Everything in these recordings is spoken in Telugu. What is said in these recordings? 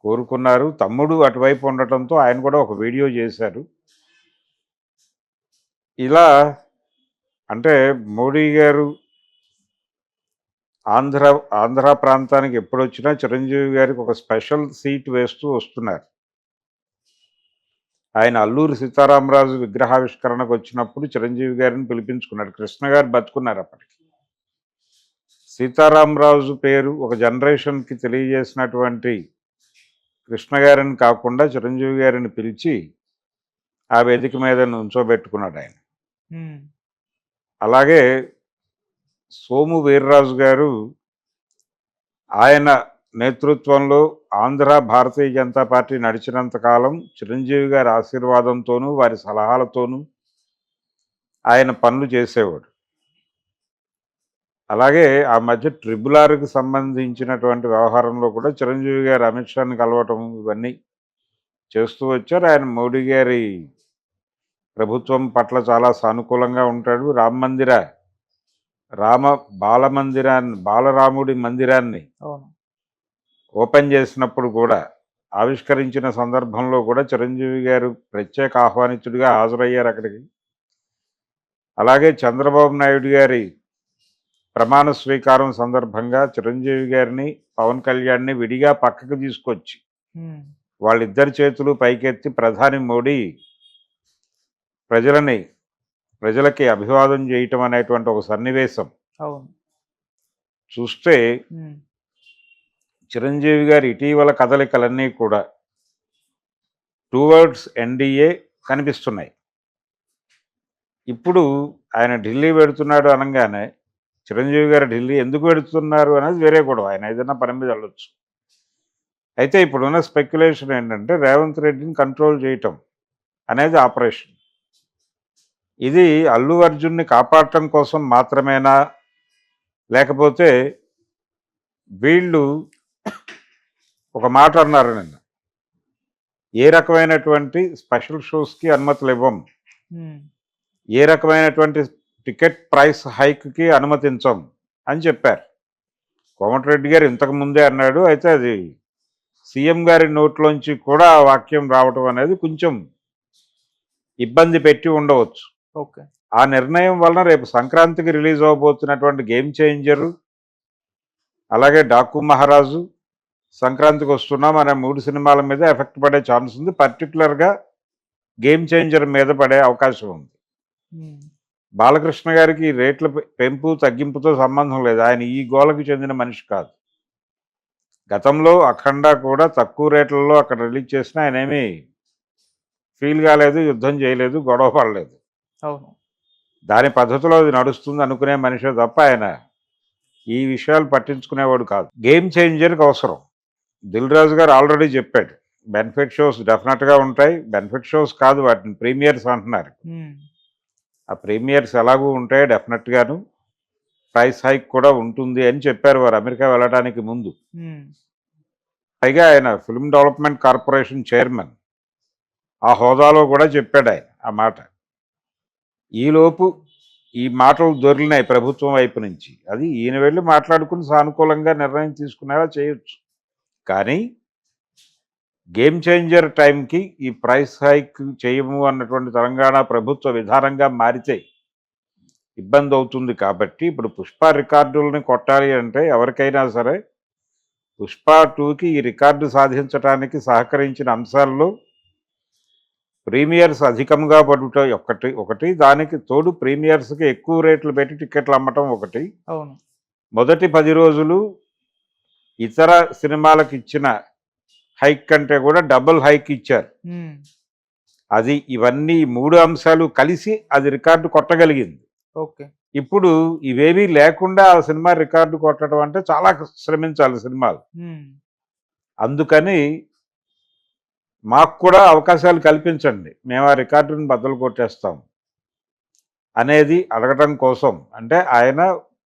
కోరుకున్నారు. తమ్ముడు అటువైపు ఉండటంతో ఆయన కూడా ఒక వీడియో చేశారు. ఇలా అంటే మోడీ గారు ఆంధ్ర ఆంధ్ర ప్రాంతానికి ఎప్పుడొచ్చినా చిరంజీవి గారికి ఒక స్పెషల్ సీట్ వేస్తూ వస్తున్నారు. ఆయన అల్లూరి సీతారామరాజు విగ్రహావిష్కరణకు వచ్చినప్పుడు చిరంజీవి గారిని పిలిపించుకున్నాడు. కృష్ణ గారు బతుకున్నారు అప్పటికి. సీతారామరాజు పేరు ఒక జనరేషన్కి తెలియజేసినటువంటి కృష్ణ గారిని కాకుండా చిరంజీవి గారిని పిలిచి ఆ వేదిక మీద నుంచోబెట్టుకున్నాడు ఆయన. అలాగే సోము వీర్రాజు గారు ఆయన నేతృత్వంలో ఆంధ్ర భారతీయ జనతా పార్టీ నడిచినంత కాలం చిరంజీవి గారి ఆశీర్వాదంతోనూ వారి సలహాలతోనూ ఆయన పనులు చేసేవాడు. అలాగే ఆ మధ్య ట్రిబుల్-ఆర్కి సంబంధించినటువంటి వ్యవహారంలో కూడా చిరంజీవి గారు అమిత్ షాని కలవటం ఇవన్నీ చేస్తూ వచ్చారు. ఆయన మోడీ గారి ప్రభుత్వం పట్ల చాలా సానుకూలంగా ఉంటాడు. బాలరాముడి మందిరాన్ని ఓపెన్ చేసినప్పుడు కూడా ఆవిష్కరించిన సందర్భంలో కూడా చిరంజీవి గారు ప్రత్యేక ఆహ్వానితుడిగా హాజరయ్యారు అక్కడికి. అలాగే చంద్రబాబు నాయుడు గారి ప్రమాణ స్వీకారం సందర్భంగా చిరంజీవి గారిని పవన్ కళ్యాణ్ని విడిగా పక్కకు తీసుకొచ్చి వాళ్ళిద్దరి చేతులు పైకెత్తి ప్రధాని మోడీ ప్రజలకి అభివాదం చేయటం అనేటువంటి ఒక సన్నివేశం చూస్తే చిరంజీవి గారి ఇటీవల కదలికలన్నీ కూడా టువర్డ్స్ ఎన్డీఏ కనిపిస్తున్నాయి. ఇప్పుడు ఆయన ఢిల్లీ వెడుతున్నాడు అనగానే చిరంజీవి గారు ఢిల్లీ ఎందుకు వెడుతున్నారు అనేది వేరే గొడవ. ఆయన ఏదైనా పని మీద వెళ్ళొచ్చు. అయితే ఇప్పుడున్న స్పెక్యులేషన్ ఏంటంటే రేవంత్ రెడ్డిని కంట్రోల్ చేయటం అనేది ఆపరేషన్. ఇది అల్లు అర్జున్ని కాపాడటం కోసం మాత్రమేనా, లేకపోతే వీళ్ళు ఒక మాట అన్నారు నిన్న, ఏ రకమైనటువంటి స్పెషల్ షోస్కి అనుమతులు ఇవ్వం, ఏ రకమైనటువంటి టికెట్ ప్రైస్ హైక్కి అనుమతించం అని చెప్పారు. కోమటిరెడ్డి గారు ఇంతకు ముందే అన్నాడు. అయితే అది సీఎం గారి నోట్లోంచి కూడా ఆ వాక్యం రావటం అనేది కొంచెం ఇబ్బంది పెట్టి ఉండవచ్చు. ఆ నిర్ణయం వలన రేపు సంక్రాంతికి రిలీజ్ అవబోతున్నటువంటి గేమ్ చేంజరు, అలాగే డాకు మహారాజు, సంక్రాంతికి వస్తున్నాం అనే 3 సినిమాల మీద ఎఫెక్ట్ పడే ఛాన్స్ ఉంది. పర్టికులర్గా గేమ్ చేంజర్ మీద పడే అవకాశం ఉంది. బాలకృష్ణ గారికి రేట్ల పెంపు తగ్గింపుతో సంబంధం లేదు. ఆయన ఈ గోలకు చెందిన మనిషి కాదు. గతంలో అఖండ కూడా తక్కువ రేట్లలో అక్కడ రిలీజ్ చేసినా ఆయన ఏమీ ఫీల్ కాలేదు, యుద్ధం చేయలేదు, గొడవ పడలేదు. దాని పద్ధతిలో అది నడుస్తుంది అనుకునే మనిషే తప్ప ఆయన ఈ విషయాలు పట్టించుకునేవాడు కాదు. గేమ్ చేంజర్కి అవసరం. దిల్ రాజు గారు ఆల్రెడీ చెప్పాడు, బెనిఫిట్ షోస్ డెఫినెట్గా ఉంటాయి. బెనిఫిట్ షోస్ కాదు, వాటిని ప్రీమియర్స్ అంటున్నారు. ఆ ప్రీమియర్స్ ఎలాగూ ఉంటాయి డెఫినెట్గాను. ప్రైస్ హైక్ కూడా ఉంటుంది అని చెప్పారు వారు అమెరికా వెళ్ళడానికి ముందు. పైగా ఆయన ఫిల్మ్ డెవలప్మెంట్ కార్పొరేషన్ చైర్మన్, ఆ హోదాలో కూడా చెప్పాడు ఆయన ఆ మాట. ఈలోపు ఈ మాటలు దొరికినాయి ప్రభుత్వం వైపు నుంచి. అది ఈయన వెళ్ళి మాట్లాడుకుని సానుకూలంగా నిర్ణయం తీసుకునేలా చేయొచ్చు. కానీ గేమ్ చేంజర్ టైంకి ఈ ప్రైస్ హైక్ చేయము అన్నటువంటి తెలంగాణ ప్రభుత్వ విధానంగా మారితే ఇబ్బంది అవుతుంది. కాబట్టి ఇప్పుడు పుష్ప రికార్డులని కొట్టాలి అంటే ఎవరికైనా సరే పుష్ప 2కి ఈ రికార్డు సాధించడానికి సహకరించిన అంశాల్లో ప్రీమియర్స్ అధికంగా పడుట ఒకటి, దానికి తోడు ప్రీమియర్స్కి ఎక్కువ రేట్లు పెట్టి టికెట్లు అమ్మటం ఒకటి. మొదటి 10 రోజులు ఇతర సినిమాలకు ఇచ్చిన హైక్ కంటే కూడా డబుల్ హైక్ ఇచ్చారు. అది ఇవన్నీ 3 అంశాలు కలిసి అది రికార్డు కొట్టగలిగింది. ఇప్పుడు ఇవేమీ లేకుండా ఆ సినిమా రికార్డు కొట్టడం అంటే చాలా శ్రమించాలి సినిమాలు. అందుకని మాకు కూడా అవకాశాలు కల్పించండి, మేము ఆ రికార్డుని బద్దలు కొట్టేస్తాం అనేది అడగటం కోసం. అంటే ఆయన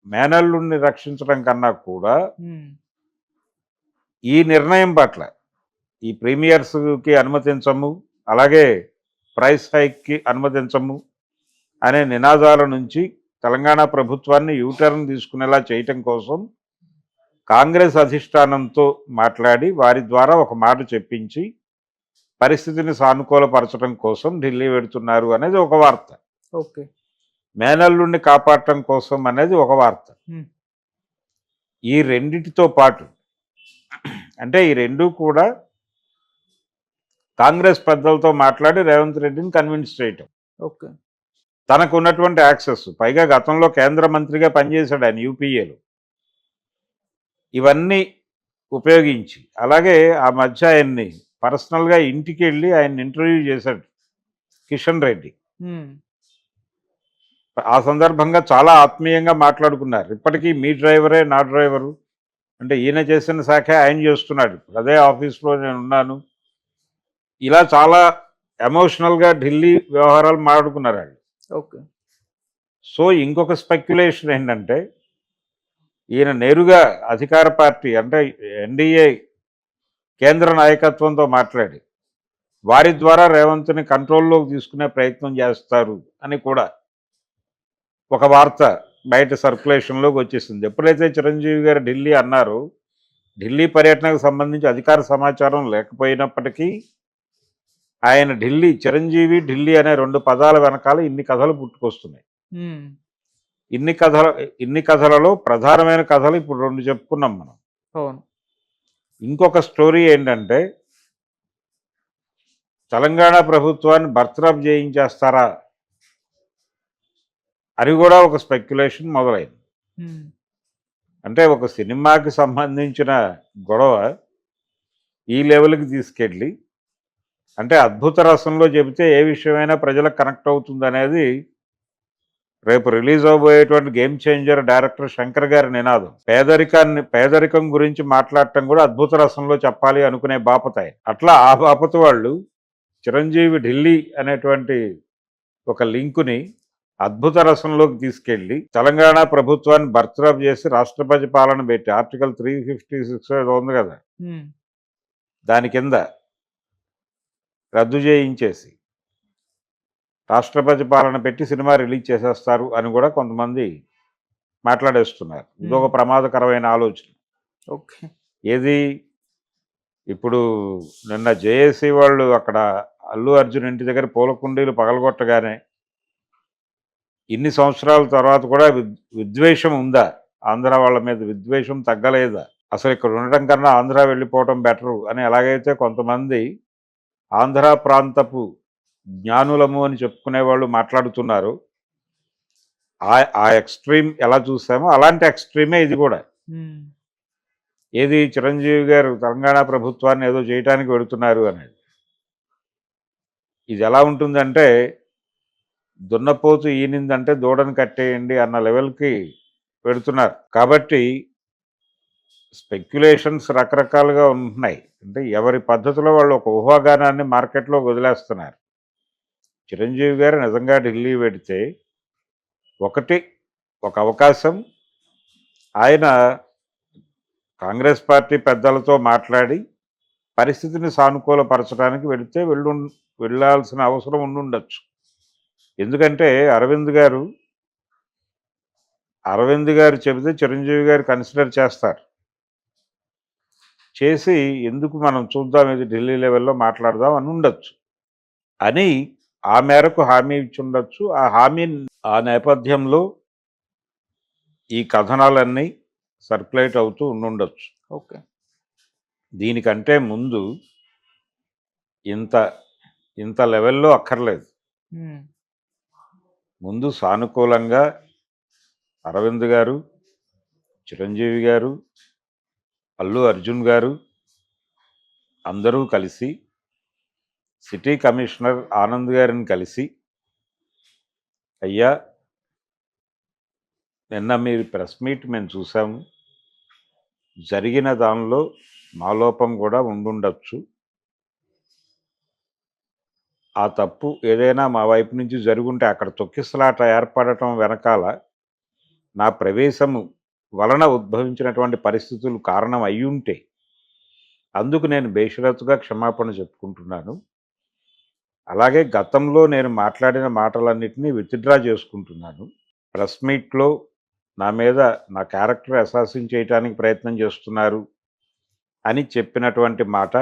మేనల్లుని రక్షించడం కన్నా కూడా ఈ నిర్ణయం పట్ల, ఈ ప్రీమియర్స్కి అనుమతించము, అలాగే ప్రైస్ హైక్కి అనుమతించము అనే నినాదాల నుంచి తెలంగాణ ప్రభుత్వాన్ని యూటర్న్ తీసుకునేలా చేయటం కోసం కాంగ్రెస్ అధిష్టానంతో మాట్లాడి వారి ద్వారా ఒక మాట చెప్పించి పరిస్థితిని సానుకూలపరచడం కోసం ఢిల్లీ వెడుతున్నారు అనేది ఒక వార్త. ఓకే. మేనల్లుడిని కాపాడటం కోసం అనేది ఒక వార్త. హ్మ్. ఈ రెండిటితో పాటు అంటే ఈ రెండూ కూడా కాంగ్రెస్ పెద్దలతో మాట్లాడి రేవంత్ రెడ్డిని కన్విన్స్ చేయటం. ఓకే. తనకు ఉన్నటువంటి యాక్సెస్, పైగా గతంలో కేంద్ర మంత్రిగా పనిచేశాడు ఆయన యూపీఏలో. ఇవన్నీ ఉపయోగించి, అలాగే ఆ మధ్య ఆయన్ని పర్సనల్గా ఇంటికి వెళ్ళి ఆయన్ని ఇంటర్వ్యూ చేశాడు కిషన్ రెడ్డి. హ్మ్. ఆ సందర్భంగా చాలా ఆత్మీయంగా మాట్లాడుకున్నారు. ఇప్పటికీ మీ డ్రైవరే నా డ్రైవరు, అంటే ఈయన చేసిన శాఖ ఆయన చేస్తున్నాడు, అదే ఆఫీస్లో నేను ఉన్నాను, ఇలా చాలా ఎమోషనల్గా ఢిల్లీ వ్యవహారాలు మాట్లాడుకున్నారు వాళ్ళు. ఓకే. సో ఇంకొక స్పెక్యులేషన్ ఏంటంటే ఈయన నేరుగా అధికార పార్టీ అంటే ఎన్డీఏ కేంద్ర నాయకత్వంతో మాట్లాడి వారి ద్వారా రేవంత్ని కంట్రోల్లోకి తీసుకునే ప్రయత్నం చేస్తారు అని కూడా ఒక వార్త బయట సర్క్యులేషన్లోకి వచ్చేసింది. ఎప్పుడైతే చిరంజీవి గారు ఢిల్లీ అన్నారో, ఢిల్లీ పర్యటనకు సంబంధించి అధికార సమాచారం లేకపోయినప్పటికీ ఆయన చిరంజీవి ఢిల్లీ అనే 2 పదాల వెనకాల ఇన్ని కథలు పుట్టుకొస్తున్నాయి. హ్మ్. ఇన్ని కథలలో ప్రధానమైన కథలు ఇప్పుడు 2 చెప్పుకున్నాం మనం. అవును. ఇంకొక స్టోరీ ఏంటంటే తెలంగాణ ప్రభుత్వాన్ని బర్తరఫ్ చేయించేస్తారా అని కూడా ఒక స్పెక్యులేషన్ మొదలైంది. హ్మ్. అంటే ఒక సినిమాకి సంబంధించిన గొడవ ఈ లెవెల్కి తీసుకెళ్ళి, అంటే అద్భుత రసంలో చెబితే ఏ విషయమైనా ప్రజలకు కనెక్ట్ అవుతుంది అనేది రేపు రిలీజ్ అవబోయేటువంటి గేమ్ చేంజర్ డైరెక్టర్ శంకర్ గారి నినాదం. పేదరికం గురించి మాట్లాడటం కూడా అద్భుత రసంలో చెప్పాలి అనుకునే బాపత ఆయన. అట్లా ఆ బాపత వాళ్ళు చిరంజీవి ఢిల్లీ అనేటువంటి ఒక లింకుని అద్భుత రసంలోకి తీసుకెళ్లి తెలంగాణ ప్రభుత్వాన్ని బర్తరఫ్ చేసి రాష్ట్రపతి పాలన పెట్టి ఆర్టికల్ 356 ఏదో ఉంది కదా, హ్మ్. దాని కింద రద్దు చేయించేసి రాష్ట్రపతి పాలన పెట్టి సినిమా రిలీజ్ చేసేస్తారు అని కూడా కొంతమంది మాట్లాడేస్తున్నారు. ఇదొక ప్రమాదకరమైన ఆలోచన. ఓకే. ఏది ఇప్పుడు నిన్న జేఏసీ వాళ్ళు అక్కడ అల్లు అర్జున్ ఇంటి దగ్గర పూల కుండీలు పగలగొట్టగానే ఇన్ని సంవత్సరాల తర్వాత కూడా విద్వేషం ఉందా? ఆంధ్ర వాళ్ళ మీద విద్వేషం తగ్గలేదా? అసలు ఇక్కడ ఉండటం కన్నా ఆంధ్ర వెళ్ళిపోవటం బెటరు అని ఎలాగైతే కొంతమంది ఆంధ్ర ప్రాంతపు జ్ఞానులము అని చెప్పుకునే వాళ్ళు మాట్లాడుతున్నారు, ఆ ఎక్స్ట్రీమ్ ఎలా చూసామో అలాంటి ఎక్స్ట్రీమే ఇది కూడా. ఏది చిరంజీవి గారు తెలంగాణ ప్రభుత్వాన్ని ఏదో చేయటానికి వెళుతున్నారు అనేది. ఇది ఎలా ఉంటుందంటే దున్నపోతు ఈనిందంటే దూడను కట్టేయండి అన్న లెవెల్కి పెడుతున్నారు. కాబట్టి స్పెక్యులేషన్స్ రకరకాలుగా ఉంటున్నాయి. అంటే ఎవరి పద్ధతిలో వాళ్ళు ఒక ఊహాగానాన్ని మార్కెట్లో వదిలేస్తున్నారు. చిరంజీవి గారు నిజంగా ఢిల్లీ వెడితే ఒక అవకాశం, ఆయన కాంగ్రెస్ పార్టీ పెద్దలతో మాట్లాడి పరిస్థితిని సానుకూలపరచడానికి వెళ్ళాల్సిన అవసరం ఉండుండొచ్చు. ఎందుకంటే అరవింద్ గారు చెబితే చిరంజీవి గారు కన్సిడర్ చేస్తారు. చేసి ఎందుకు మనం చూద్దాం, ఇది ఢిల్లీ లెవెల్లో మాట్లాడదాం అని ఉండొచ్చు అని ఆ మేరకు హామీ ఇచ్చి ఉండొచ్చు. ఆ నేపథ్యంలో ఈ కథనాలన్నీ సర్క్యులేట్ అవుతూ ఉండుండొచ్చు. ఓకే. దీనికంటే ముందు ఇంత లెవెల్లో అక్కర్లేదు. ముందు సానుకూలంగా అరవింద్ గారు, చిరంజీవి గారు, అల్లు అర్జున్ గారు అందరూ కలిసి సిటీ కమిషనర్ ఆనంద్ గారిని కలిసి, అయ్యా నిన్న మీరు ప్రెస్ మీట్ మేము చూసాము, జరిగిన దానిలో మా లోపం కూడా ఉండుండొచ్చు, ఆ తప్పు ఏదైనా మా వైపు నుంచి జరుగుంటే అక్కడ తొక్కిసలాట ఏర్పడటం వెనకాల నా ప్రవేశము వలన ఉద్భవించినటువంటి పరిస్థితులు కారణం అయ్యుంటే అందుకు నేను బేషరతుగా క్షమాపణ చెప్పుకుంటున్నాను. అలాగే గతంలో నేను మాట్లాడిన మాటలన్నింటినీ విత్డ్రా చేసుకుంటున్నాను. ప్రెస్ మీట్లో నా మీద నా క్యారెక్టర్ అసాసిన్ చేయటానికి ప్రయత్నం చేస్తున్నారు అని చెప్పినటువంటి మాట